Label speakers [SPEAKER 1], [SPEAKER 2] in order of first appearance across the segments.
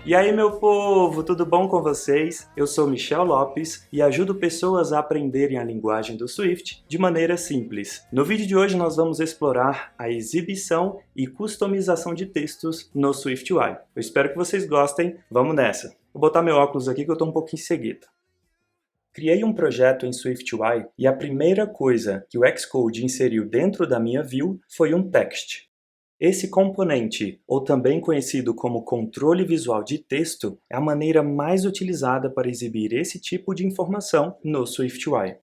[SPEAKER 1] E aí, meu povo, tudo bom com vocês? Eu sou Michel Lopes e ajudo pessoas a aprenderem a linguagem do Swift de maneira simples. No vídeo de hoje nós vamos explorar a exibição e customização de textos no SwiftUI. Eu espero que vocês gostem, vamos nessa! Vou botar meu óculos aqui que eu estou um pouquinho cegueta. Criei um projeto em SwiftUI e a primeira coisa que o Xcode inseriu dentro da minha view foi um text. Esse componente, ou também conhecido como controle visual de texto, é a maneira mais utilizada para exibir esse tipo de informação no SwiftUI.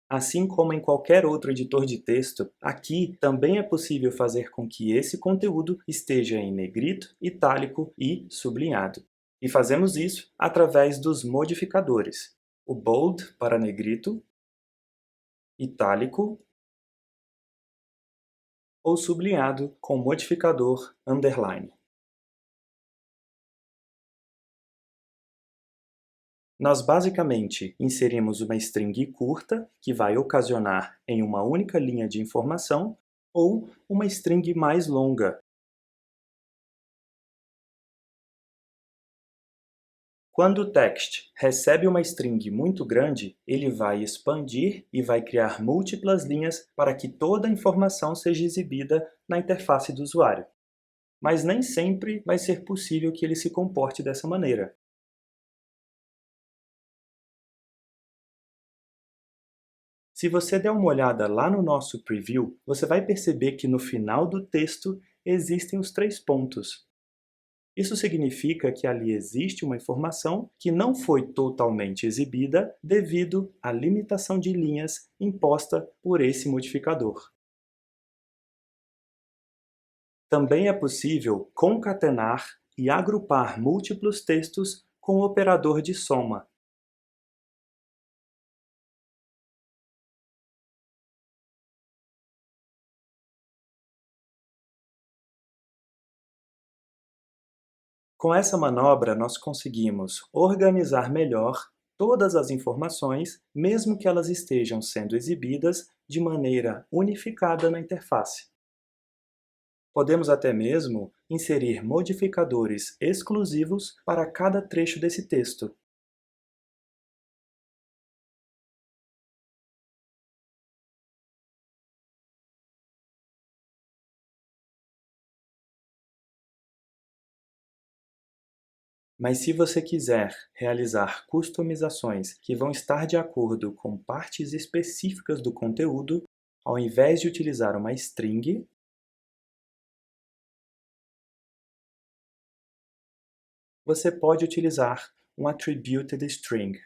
[SPEAKER 1] Assim como em qualquer outro editor de texto, aqui também é possível fazer com que esse conteúdo esteja em negrito, itálico e sublinhado. E fazemos isso através dos modificadores. O bold para negrito, itálico ou sublinhado com o modificador underline. Nós basicamente inserimos uma string curta, que vai ocasionar em uma única linha de informação, ou uma string mais longa. Quando o text recebe uma string muito grande, ele vai expandir e vai criar múltiplas linhas para que toda a informação seja exibida na interface do usuário. Mas nem sempre vai ser possível que ele se comporte dessa maneira. Se você der uma olhada lá no nosso preview, você vai perceber que no final do texto existem os 3 pontos. Isso significa que ali existe uma informação que não foi totalmente exibida devido à limitação de linhas imposta por esse modificador. Também é possível concatenar e agrupar múltiplos textos com o operador de soma. Com essa manobra, nós conseguimos organizar melhor todas as informações, mesmo que elas estejam sendo exibidas de maneira unificada na interface. Podemos até mesmo inserir modificadores exclusivos para cada trecho desse texto. Mas se você quiser realizar customizações que vão estar de acordo com partes específicas do conteúdo, ao invés de utilizar uma string, você pode utilizar um attributed string.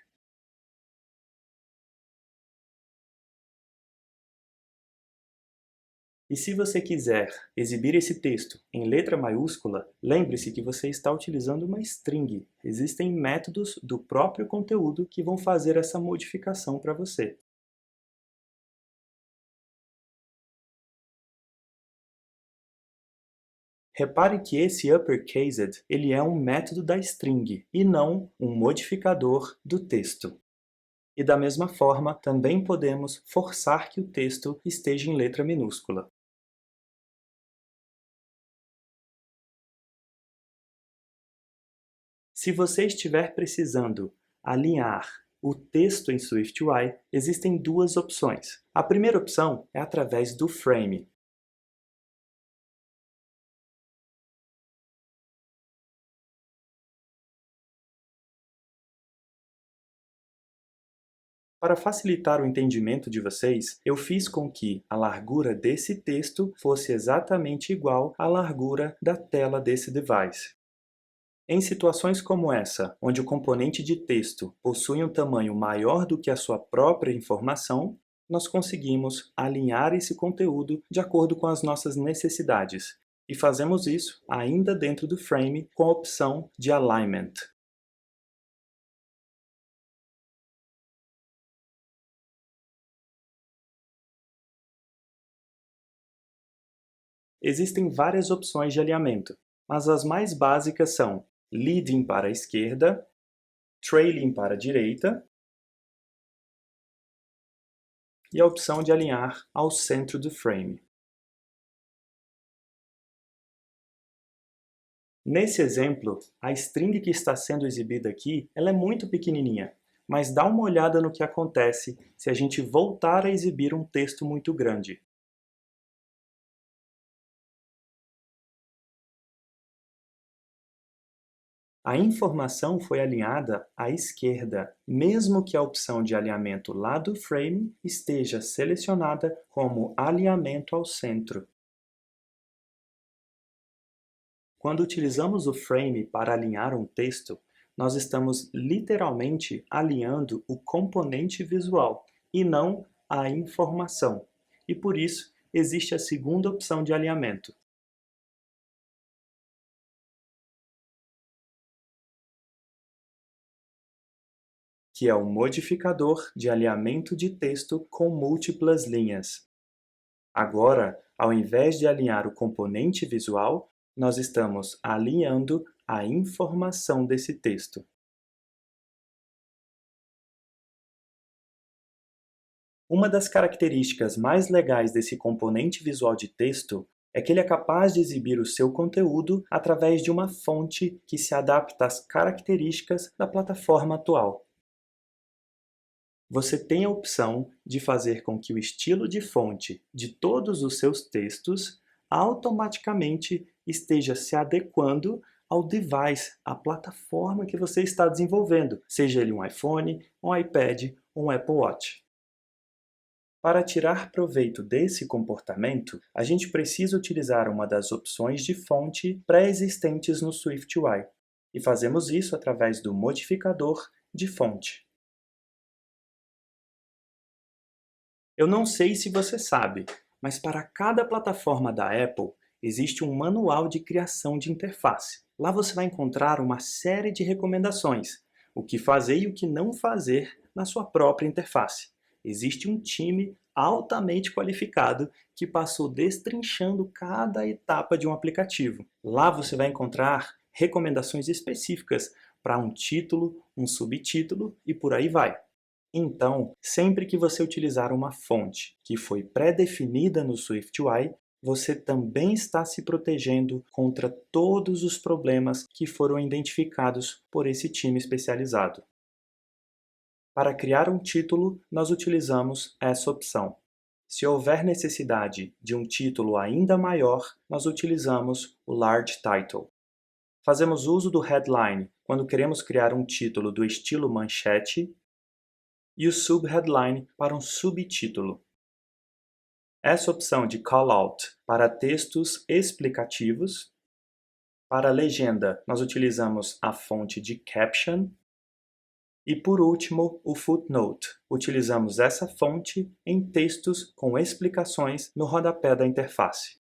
[SPEAKER 1] E se você quiser exibir esse texto em letra maiúscula, lembre-se que você está utilizando uma string. Existem métodos do próprio conteúdo que vão fazer essa modificação para você. Repare que esse uppercased ele é um método da string e não um modificador do texto. E da mesma forma, também podemos forçar que o texto esteja em letra minúscula. Se você estiver precisando alinhar o texto em SwiftUI, existem 2 opções. A primeira opção é através do frame. Para facilitar o entendimento de vocês, eu fiz com que a largura desse texto fosse exatamente igual à largura da tela desse device. Em situações como essa, onde o componente de texto possui um tamanho maior do que a sua própria informação, nós conseguimos alinhar esse conteúdo de acordo com as nossas necessidades. E fazemos isso ainda dentro do frame com a opção de Alignment. Existem várias opções de alinhamento, mas as mais básicas são Leading para a esquerda Trailing para a direita e a opção de alinhar ao centro do frame. Nesse exemplo, a string que está sendo exibida aqui, ela é muito pequenininha, mas dá uma olhada no que acontece se a gente voltar a exibir um texto muito grande. A informação foi alinhada à esquerda, mesmo que a opção de alinhamento lá do frame esteja selecionada como alinhamento ao centro. Quando utilizamos o frame para alinhar um texto, nós estamos literalmente alinhando o componente visual e não a informação. E por isso, existe a segunda opção de alinhamento, que é o modificador de alinhamento de texto com múltiplas linhas. Agora, ao invés de alinhar o componente visual, nós estamos alinhando a informação desse texto. Uma das características mais legais desse componente visual de texto é que ele é capaz de exibir o seu conteúdo através de uma fonte que se adapta às características da plataforma atual. Você tem a opção de fazer com que o estilo de fonte de todos os seus textos automaticamente esteja se adequando ao device, à plataforma que você está desenvolvendo, seja ele um iPhone, um iPad ou um Apple Watch. Para tirar proveito desse comportamento, a gente precisa utilizar uma das opções de fonte pré-existentes no SwiftUI, e fazemos isso através do modificador de fonte. Eu não sei se você sabe, mas para cada plataforma da Apple existe um manual de criação de interface. Lá você vai encontrar uma série de recomendações, o que fazer e o que não fazer na sua própria interface. Existe um time altamente qualificado que passou destrinchando cada etapa de um aplicativo. Lá você vai encontrar recomendações específicas para um título, um subtítulo e por aí vai. Então, sempre que você utilizar uma fonte que foi pré-definida no SwiftUI, você também está se protegendo contra todos os problemas que foram identificados por esse time especializado. Para criar um título, nós utilizamos essa opção. Se houver necessidade de um título ainda maior, nós utilizamos o Large Title. Fazemos uso do headline quando queremos criar um título do estilo manchete e o subheadline para um subtítulo. Essa opção de callout para textos explicativos. Para a legenda, nós utilizamos a fonte de caption. E por último, o footnote. Utilizamos essa fonte em textos com explicações no rodapé da interface.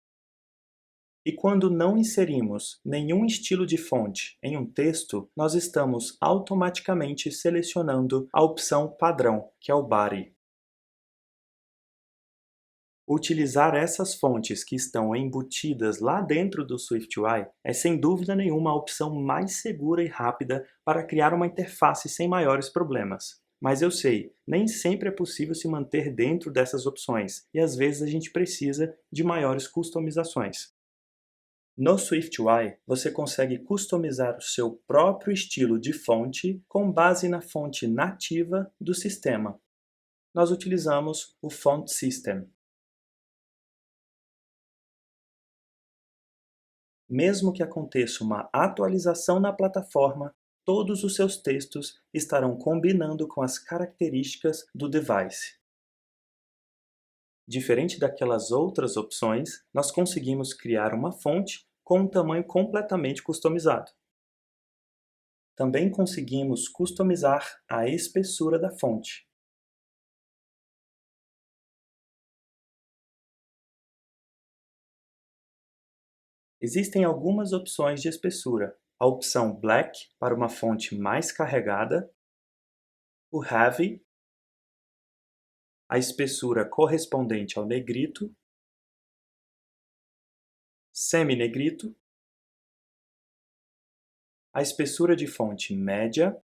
[SPEAKER 1] E quando não inserimos nenhum estilo de fonte em um texto, nós estamos automaticamente selecionando a opção padrão, que é o body. Utilizar essas fontes que estão embutidas lá dentro do SwiftUI é sem dúvida nenhuma a opção mais segura e rápida para criar uma interface sem maiores problemas. Mas eu sei, nem sempre é possível se manter dentro dessas opções, e às vezes a gente precisa de maiores customizações. No SwiftUI, você consegue customizar o seu próprio estilo de fonte com base na fonte nativa do sistema. Nós utilizamos o Font System. Mesmo que aconteça uma atualização na plataforma, todos os seus textos estarão combinando com as características do device. Diferente daquelas outras opções, nós conseguimos criar uma fonte com um tamanho completamente customizado. Também conseguimos customizar a espessura da fonte. Existem algumas opções de espessura. A opção Black para uma fonte mais carregada, o Heavy, a espessura correspondente ao negrito, semi-negrito, a espessura de fonte média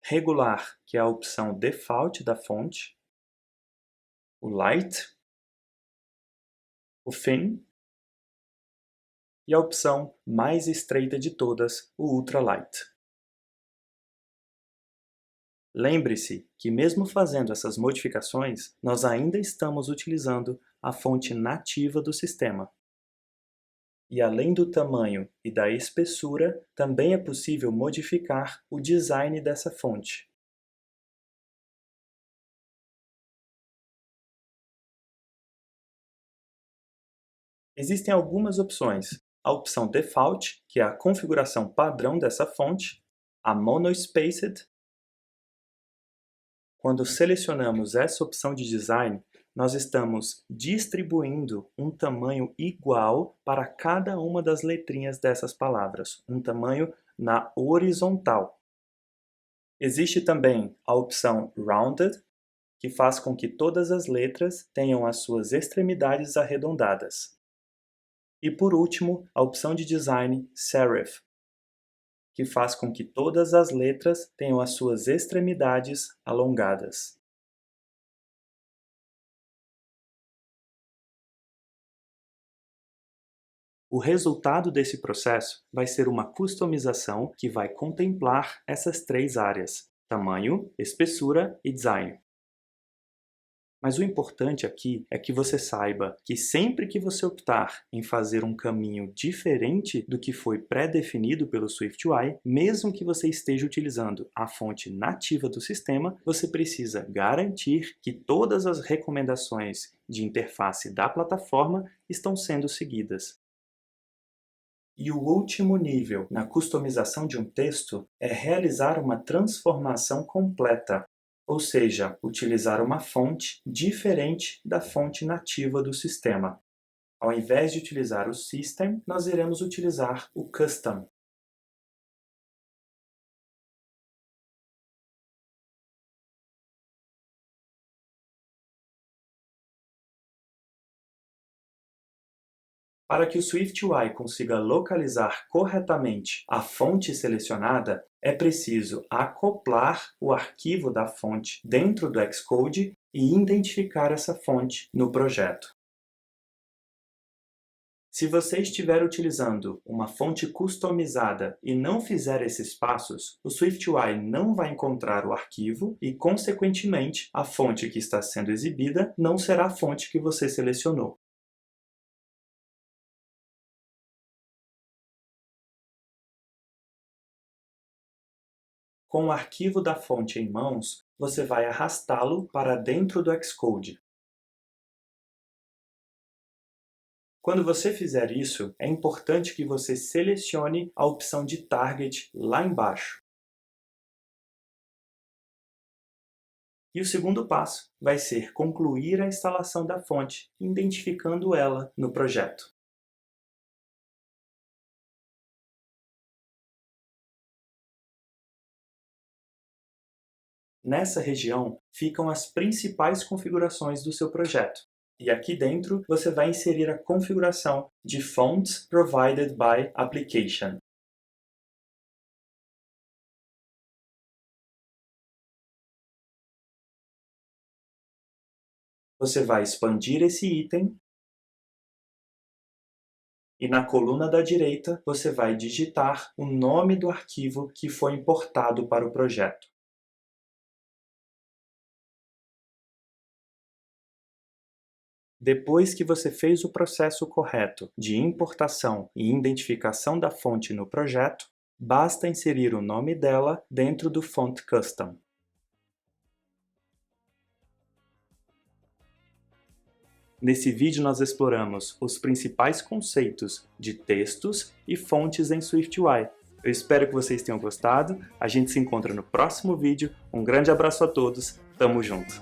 [SPEAKER 1] regular, que é a opção default da fonte, o light, o thin e a opção mais estreita de todas, o ultralight. Lembre-se que mesmo fazendo essas modificações, nós ainda estamos utilizando a fonte nativa do sistema. E além do tamanho e da espessura, também é possível modificar o design dessa fonte. Existem algumas opções. A opção Default, que é a configuração padrão dessa fonte, a Monospaced. Quando selecionamos essa opção de design, nós estamos distribuindo um tamanho igual para cada uma das letrinhas dessas palavras, um tamanho na horizontal. Existe também a opção Rounded, que faz com que todas as letras tenham as suas extremidades arredondadas. E por último, a opção de design Serif, que faz com que todas as letras tenham as suas extremidades alongadas. O resultado desse processo vai ser uma customização que vai contemplar essas três áreas: tamanho, espessura e design. Mas o importante aqui é que você saiba que sempre que você optar em fazer um caminho diferente do que foi pré-definido pelo SwiftUI, mesmo que você esteja utilizando a fonte nativa do sistema, você precisa garantir que todas as recomendações de interface da plataforma estão sendo seguidas. E o último nível na customização de um texto é realizar uma transformação completa, ou seja, utilizar uma fonte diferente da fonte nativa do sistema. Ao invés de utilizar o System, nós iremos utilizar o Custom. Para que o SwiftUI consiga localizar corretamente a fonte selecionada, é preciso acoplar o arquivo da fonte dentro do Xcode e identificar essa fonte no projeto. Se você estiver utilizando uma fonte customizada e não fizer esses passos, o SwiftUI não vai encontrar o arquivo e, consequentemente, a fonte que está sendo exibida não será a fonte que você selecionou. Com o arquivo da fonte em mãos, você vai arrastá-lo para dentro do Xcode. Quando você fizer isso, é importante que você selecione a opção de Target lá embaixo. E o segundo passo vai ser concluir a instalação da fonte, identificando ela no projeto. Nessa região ficam as principais configurações do seu projeto. E aqui dentro você vai inserir a configuração de Fonts Provided by Application. Você vai expandir esse item e na coluna da direita você vai digitar o nome do arquivo que foi importado para o projeto. Depois que você fez o processo correto de importação e identificação da fonte no projeto, basta inserir o nome dela dentro do Font Custom. Nesse vídeo nós exploramos os principais conceitos de textos e fontes em SwiftUI. Eu espero que vocês tenham gostado, a gente se encontra no próximo vídeo, um grande abraço a todos, tamo junto!